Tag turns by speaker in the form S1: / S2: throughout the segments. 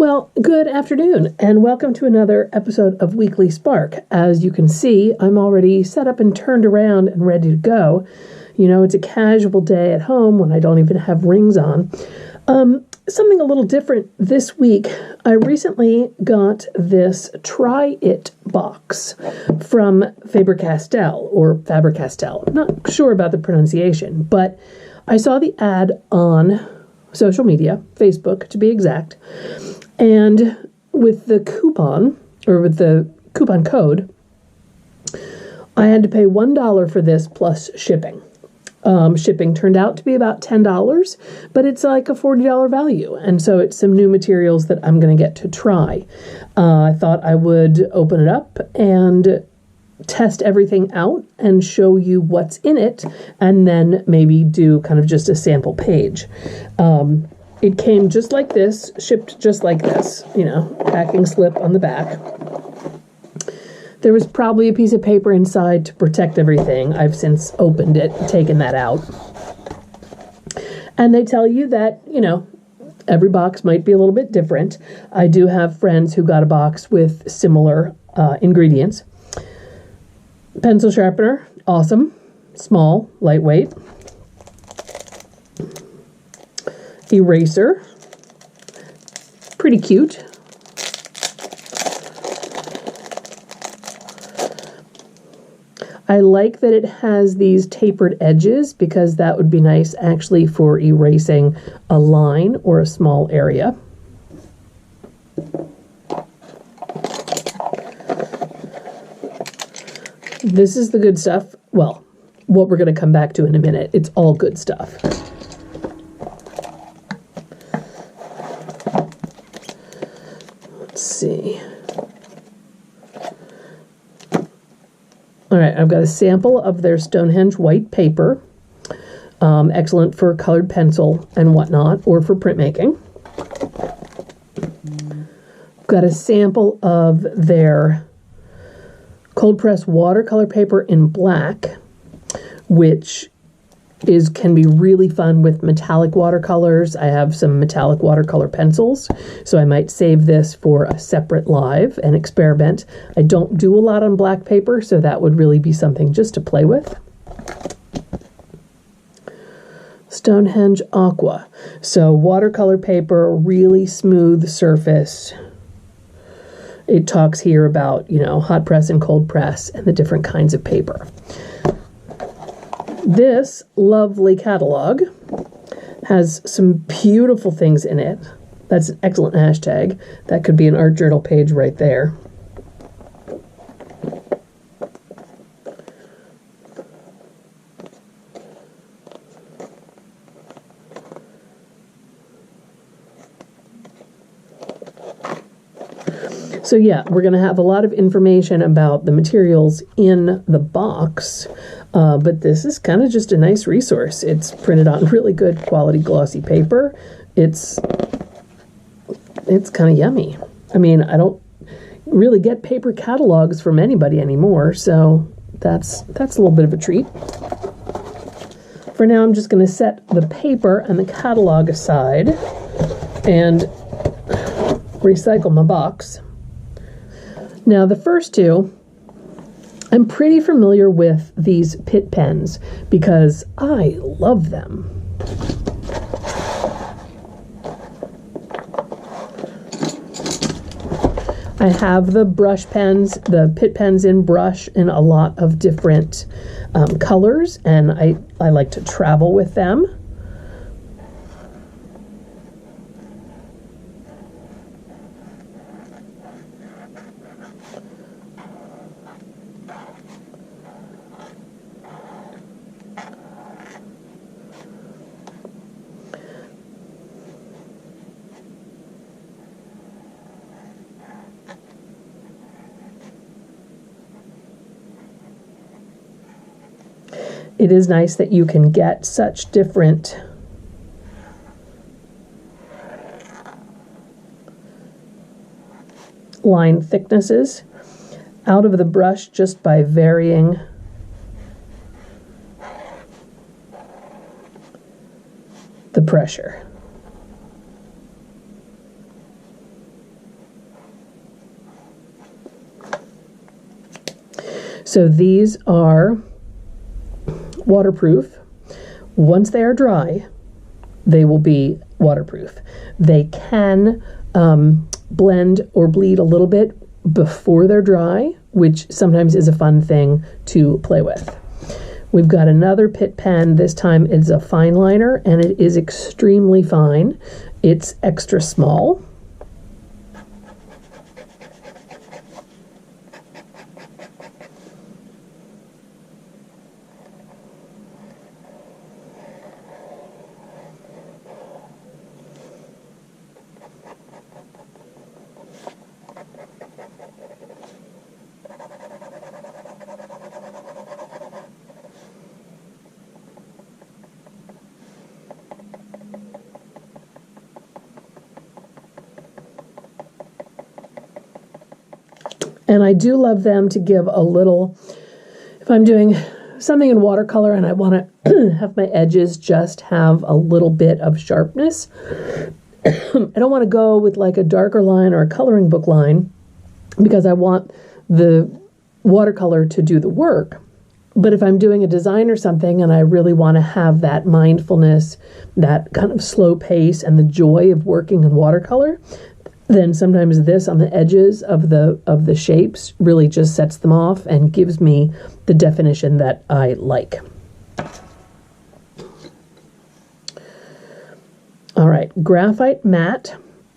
S1: Well, good afternoon, and welcome to another episode of Weekly Spark. As you can see, I'm already set up and turned around and ready to go. You know, it's a casual day at home when I don't even have rings on. Something a little different this week. I recently got this Try It box from Faber-Castell, or Faber-Castell. I'm not sure about the pronunciation, but I saw the ad on social media, Facebook to be exact, and with the coupon code, I had to pay $1 for this plus shipping. Shipping turned out to be about $10, but it's like a $40 value. And so it's some new materials that I'm going to get to try. I thought I would open it up and test everything out and show you what's in it, and then maybe do kind of just a sample page. It came just like this, shipped just like this, you know, packing slip on the back. There was probably a piece of paper inside to protect everything. I've since opened it, taken that out. And they tell you that, you know, every box might be a little bit different. I do have friends who got a box with similar ingredients. Pencil sharpener, awesome. Small, lightweight. Eraser, pretty cute. I like that it has these tapered edges because that would be nice actually for erasing a line or a small area. This is the good stuff. Well, what we're going to come back to in a minute. It's all good stuff. Let's see. All right, I've got a sample of their Stonehenge white paper. Excellent for colored pencil and whatnot, or for printmaking. Got a sample of their cold press watercolor paper in black, which can be really fun with metallic watercolors. I have some metallic watercolor pencils, so I might save this for a separate live and experiment. I don't do a lot on black paper, so that would really be something just to play with. Stonehenge Aqua. So watercolor paper, really smooth surface. It talks here about, you know, hot press and cold press and the different kinds of paper. This lovely catalog has some beautiful things in it. That's an excellent hashtag. That could be an art journal page right there. So yeah, we're going to have a lot of information about the materials in the box, but this is kind of just a nice resource. It's printed on really good quality glossy paper. It's kind of yummy. I mean, I don't really get paper catalogs from anybody anymore, so that's a little bit of a treat. For now, I'm just going to set the paper and the catalog aside and recycle my box. Now, the first two, I'm pretty familiar with these Pitt pens because I love them. I have the brush pens, the Pitt pens in brush in a lot of different colors, and I like to travel with them. It is nice that you can get such different line thicknesses out of the brush just by varying the pressure. So these are waterproof. Once they are dry, they will be waterproof. They can blend or bleed a little bit before they're dry, which sometimes is a fun thing to play with. We've got another Pitt pen. This time it's a fine liner, and it is extremely fine. It's extra small. And I do love them to give a little, if I'm doing something in watercolor and I want to have my edges just have a little bit of sharpness, I don't want to go with like a darker line or a coloring book line because I want the watercolor to do the work. But if I'm doing a design or something and I really want to have that mindfulness, that kind of slow pace and the joy of working in watercolor, then sometimes this on the edges of the shapes really just sets them off and gives me the definition that I like. All right, graphite matte.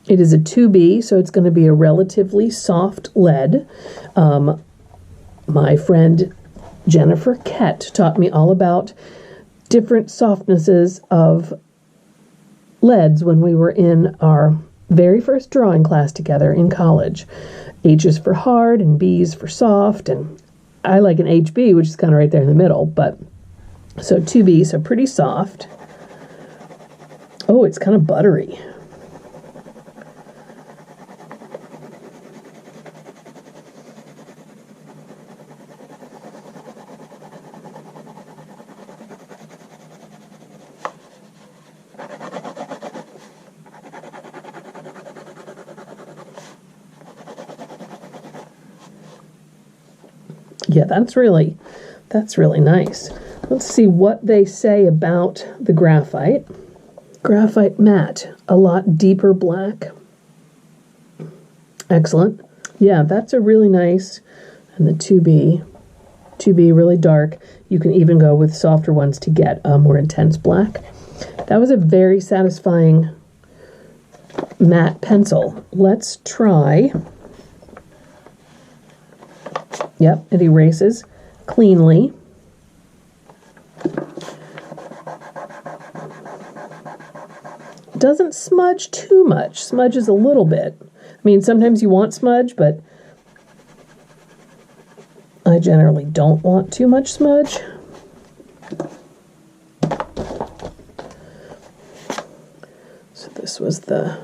S1: It is a 2B, so it's going to be a relatively soft lead. My friend Jennifer Kett taught me all about different softnesses of leads when we were in our very first drawing class together in college. H is for hard and B is for soft, and I like an HB, which is kind of right there in the middle, but so 2B, so pretty soft. Oh, it's kind of buttery. Yeah, that's really nice. Let's see what they say about the graphite. Graphite matte, a lot deeper black. Excellent. Yeah, that's a really nice. And the 2B really dark. You can even go with softer ones to get a more intense black. That was a very satisfying matte pencil. Let's try. Yep, it erases cleanly. Doesn't smudge too much. Smudges a little bit. I mean, sometimes you want smudge, but I generally don't want too much smudge. So this was the...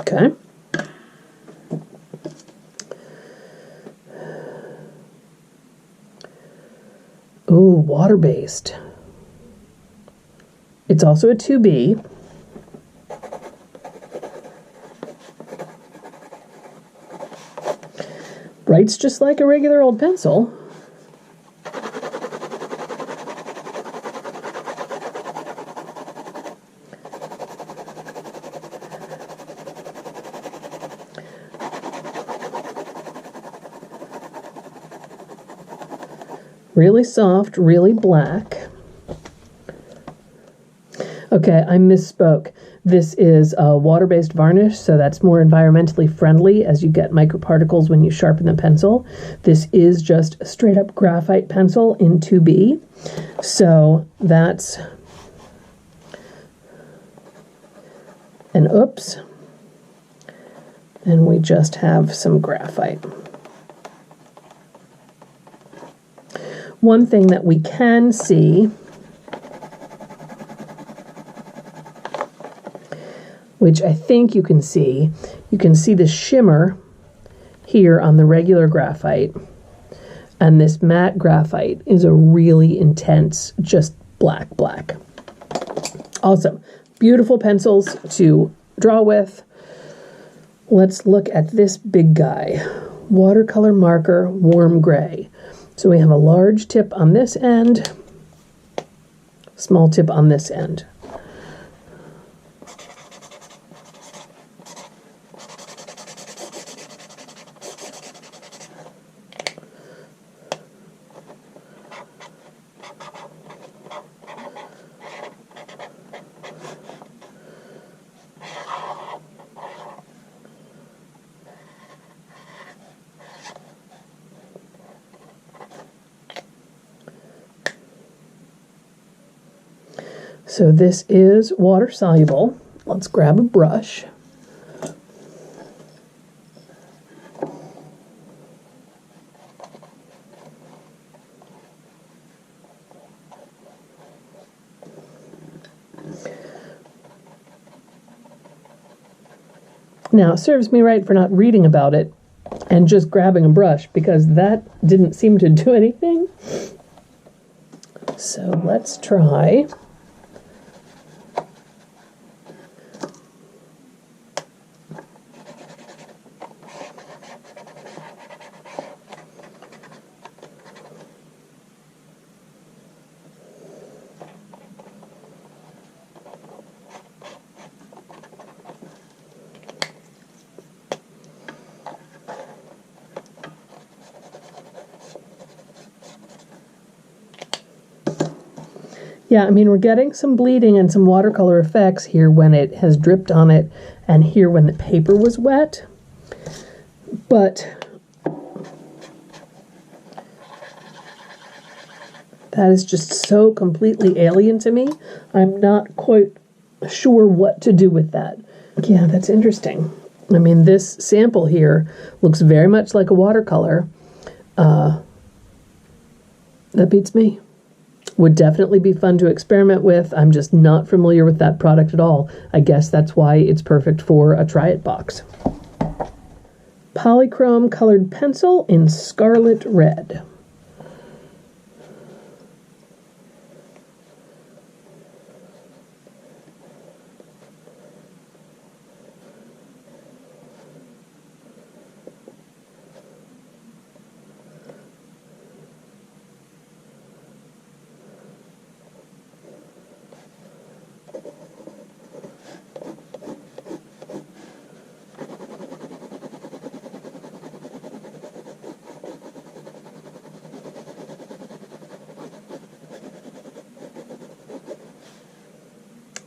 S1: Okay. Ooh, water-based. It's also a 2B. Writes just like a regular old pencil. Really soft, really black. Okay, I misspoke. This is a water-based varnish, so that's more environmentally friendly as you get microparticles when you sharpen the pencil. This is just a straight-up graphite pencil in 2B. So that's an oops. And we just have some graphite. One thing that we can see, which I think you can see the shimmer here on the regular graphite, and this matte graphite is a really intense, just black, black. Awesome. Beautiful pencils to draw with. Let's look at this big guy. Watercolor marker, warm gray. So we have a large tip on this end, small tip on this end. So this is water soluble. Let's grab a brush. Now, it serves me right for not reading about it and just grabbing a brush, because that didn't seem to do anything. So let's try. Yeah, I mean, we're getting some bleeding and some watercolor effects here when it has dripped on it, and here when the paper was wet. But that is just so completely alien to me. I'm not quite sure what to do with that. Yeah, that's interesting. I mean, this sample here looks very much like a watercolor. That beats me. Would definitely be fun to experiment with. I'm just not familiar with that product at all. I guess that's why it's perfect for a try it box. Polychrome colored pencil in scarlet red.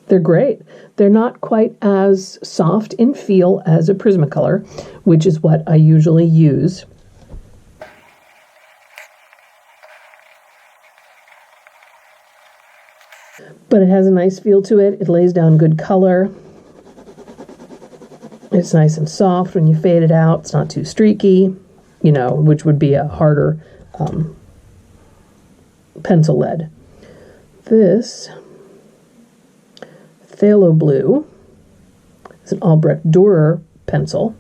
S1: They're great. They're not quite as soft in feel as a Prismacolor, which is what I usually use. But it has a nice feel to it. It lays down good color. It's nice and soft when you fade it out. It's not too streaky, you know, which would be a harder pencil lead. This Phthalo Blue is an Albrecht Dürer pencil.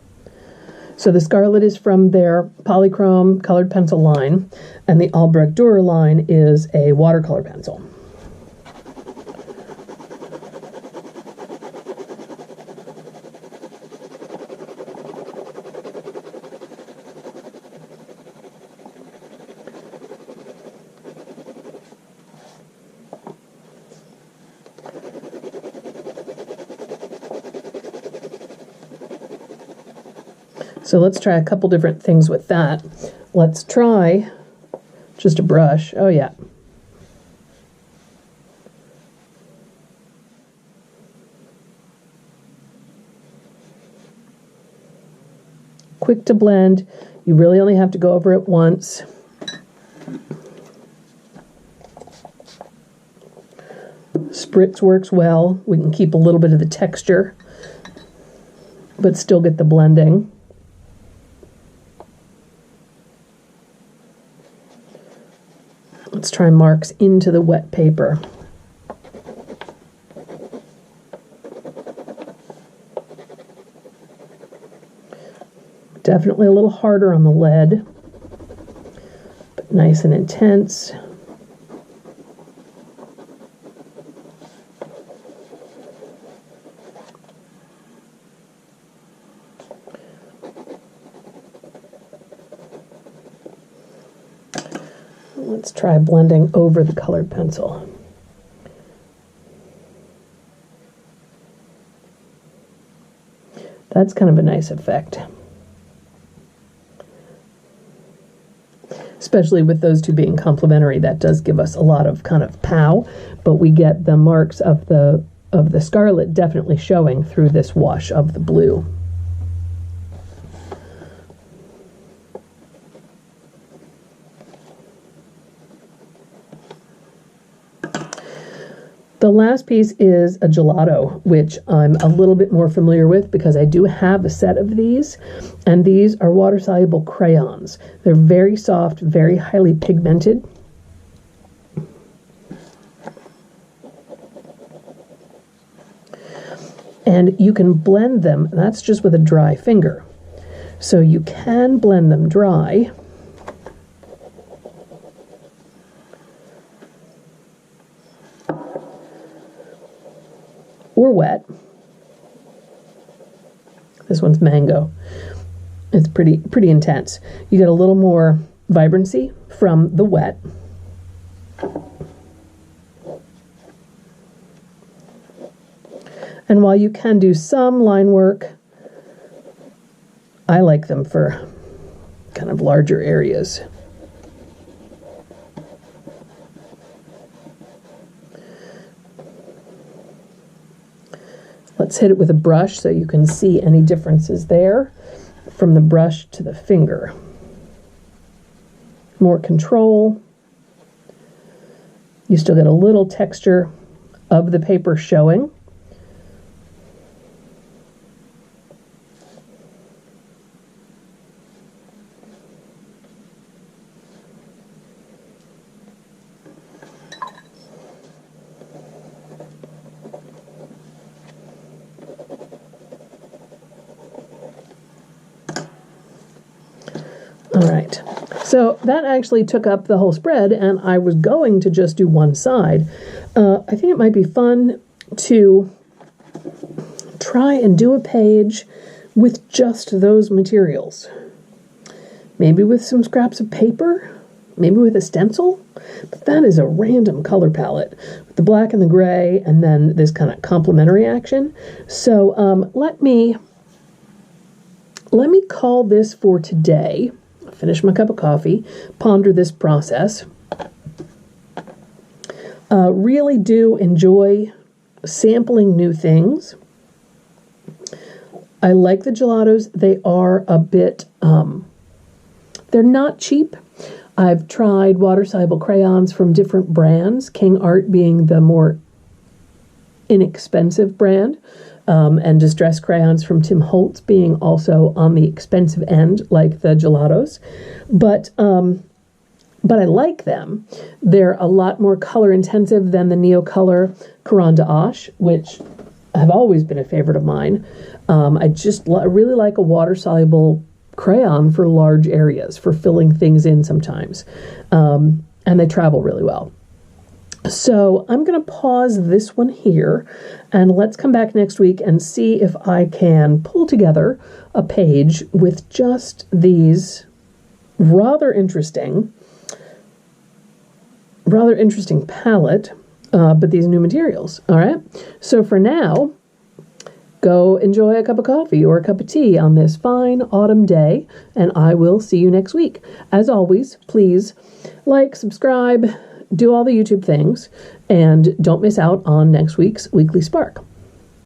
S1: So the Scarlet is from their Polychrome colored pencil line, and the Albrecht Dürer line is a watercolor pencil. So let's try a couple different things with that. Let's try just a brush. Oh yeah. Quick to blend. You really only have to go over it once. Spritz works well. We can keep a little bit of the texture, but still get the blending. Let's try marks into the wet paper. Definitely a little harder on the lead, but nice and intense. Let's try blending over the colored pencil. That's kind of a nice effect. Especially with those two being complementary, that does give us a lot of kind of pow, but we get the marks of the scarlet definitely showing through this wash of the blue. The last piece is a gelato, which I'm a little bit more familiar with because I do have a set of these, and these are water-soluble crayons. They're very soft, very highly pigmented. And you can blend them, that's just with a dry finger. So you can blend them dry. Or wet. This one's mango. It's pretty intense. You get a little more vibrancy from the wet. And while you can do some line work, I like them for kind of larger areas. Let's hit it with a brush so you can see any differences there from the brush to the finger. More control. You still get a little texture of the paper showing. All right, so that actually took up the whole spread, and I was going to just do one side. I think it might be fun to try and do a page with just those materials. Maybe with some scraps of paper, maybe with a stencil, but that is a random color palette with the black and the gray, and then this kind of complementary action. So let me call this for today. Finish my cup of coffee, ponder this process. Really do enjoy sampling new things. I like the gelatos. They are a bit, they're not cheap. I've tried water-soluble crayons from different brands, King Art being the more inexpensive brand. And distress crayons from Tim Holtz being also on the expensive end, like the gelatos. But I like them. They're a lot more color intensive than the Neocolor Caran d'Ache, which have always been a favorite of mine. I just really like a water-soluble crayon for large areas, for filling things in sometimes. And they travel really well. So I'm going to pause this one here, and let's come back next week and see if I can pull together a page with just these rather interesting palette, but these new materials. All right. So for now, go enjoy a cup of coffee or a cup of tea on this fine autumn day, and I will see you next week. As always, please like, subscribe, do all the YouTube things, and don't miss out on next week's Weekly Spark.